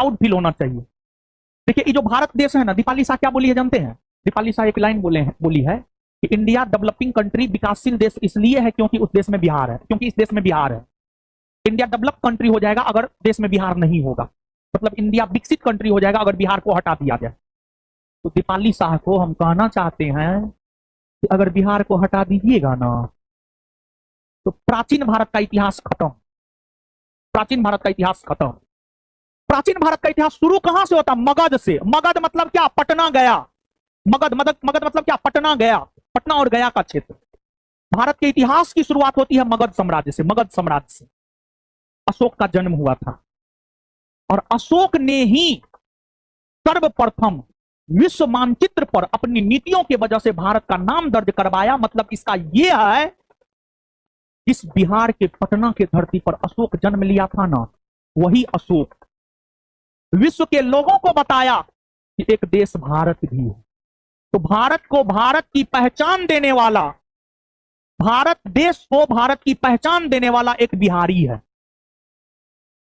Proud feel होना चाहिए। देखिए ये जो भारत देश है ना, दीपाली शाह क्या बोली है जानते हैं? दीपाली शाह एक लाइन बोली है कि इंडिया डेवलपिंग कंट्री, विकासशील देश इसलिए है क्योंकि उस देश में बिहार है, क्योंकि इस देश में बिहार है। इंडिया डेवलप कंट्री हो जाएगा अगर देश में बिहार नहीं होगा, मतलब इंडिया विकसित कंट्री हो जाएगा अगर बिहार को हटा दिया जाए। तो दीपाली शाह को हम कहना चाहते हैं कि अगर बिहार को हटा दीजिएगा ना तो प्राचीन भारत का इतिहास खत्म, प्राचीन भारत का इतिहास खत्म। प्राचीन भारत का इतिहास शुरू कहां से होता? मगध से। मगध मतलब क्या? पटना गया। मगध मगध मगध मतलब क्या? पटना गया, पटना और गया का क्षेत्र। भारत के इतिहास की शुरुआत होती है मगध साम्राज्य से। मगध साम्राज्य से अशोक का जन्म हुआ था और अशोक ने ही सर्वप्रथम विश्व मानचित्र पर अपनी नीतियों की वजह से भारत का नाम दर्ज करवाया। मतलब इसका यह है, इस बिहार के पटना के धरती पर अशोक जन्म लिया था ना, वही अशोक विश्व के लोगों को बताया कि एक देश भारत भी है। तो भारत को भारत की पहचान देने वाला, भारत देश को भारत की पहचान देने वाला एक बिहारी है।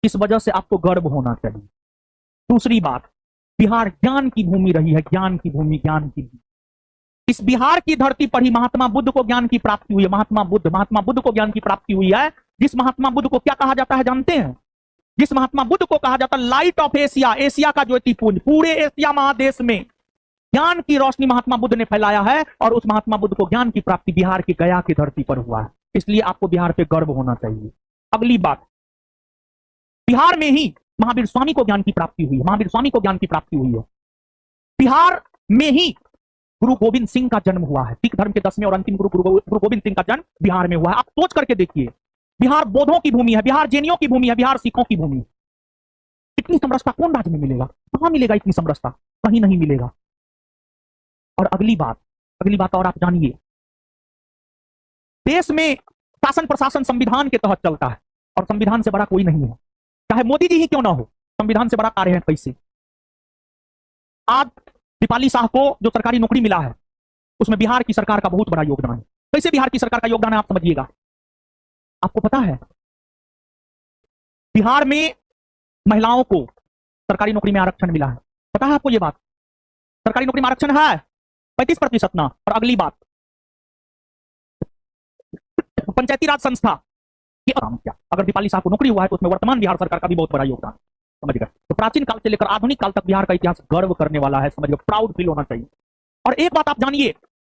इस वजह से आपको गर्व होना चाहिए। दूसरी बात, बिहार ज्ञान की भूमि रही है, ज्ञान की भूमि, ज्ञान की भूमि। इस बिहार की धरती पर ही महात्मा बुद्ध को ज्ञान की प्राप्ति हुई है। महात्मा बुद्ध को ज्ञान की प्राप्ति हुई है। जिस महात्मा बुद्ध को क्या कहा जाता है जानते हैं? जिस महात्मा बुद्ध को कहा जाता है लाइट ऑफ एशिया, एशिया का ज्योतिपुंज। पूरे एशिया महादेश में ज्ञान की रोशनी महात्मा बुद्ध ने फैलाया है और उस महात्मा बुद्ध को ज्ञान की प्राप्ति बिहार की गया की धरती पर हुआ है। इसलिए आपको बिहार पे गर्व होना चाहिए। अगली बात, बिहार में ही महावीर स्वामी को ज्ञान की प्राप्ति हुई है। महावीर स्वामी को ज्ञान की प्राप्ति हुई है। बिहार में ही गुरु गोविंद सिंह का जन्म हुआ है। सिख धर्म के 10वें और अंतिम गुरु गोविंद सिंह का जन्म बिहार में हुआ है। आप सोच करके देखिए, बिहार बौद्धों की भूमि है, बिहार जैनियों की भूमि है, बिहार सिखों की भूमि है। इतनी समरसता कौन राज्य में मिलेगा? कहां मिलेगा इतनी समरसता? कहीं नहीं मिलेगा। और अगली बात और आप जानिए, देश में शासन प्रशासन संविधान के तहत चलता है और संविधान से बड़ा कोई नहीं है, चाहे मोदी जी ही क्यों ना हो। संविधान से बड़ा कार्य है कैसे? आज दीपाली शाह को जो सरकारी नौकरी मिला है उसमें बिहार की सरकार का बहुत बड़ा योगदान है। कैसे बिहार की सरकार का योगदान है आप समझिएगा। आपको पता है बिहार में महिलाओं को सरकारी नौकरी में आरक्षण मिला है? पता है आपको यह बात? सरकारी नौकरी में आरक्षण है 35% ना। और अगली बात, पंचायती राज संस्था की काम क्या? अगर दीपाली शाह को नौकरी हुआ है तो उसमें वर्तमान बिहार सरकार का भी बहुत बड़ा योगदान, समझ गए? तो प्राचीन काल से लेकर आधुनिक काल तक बिहार का इतिहास गर्व करने वाला है, समझ गए? प्राउड फील होना चाहिए। और एक बात आप जानिए,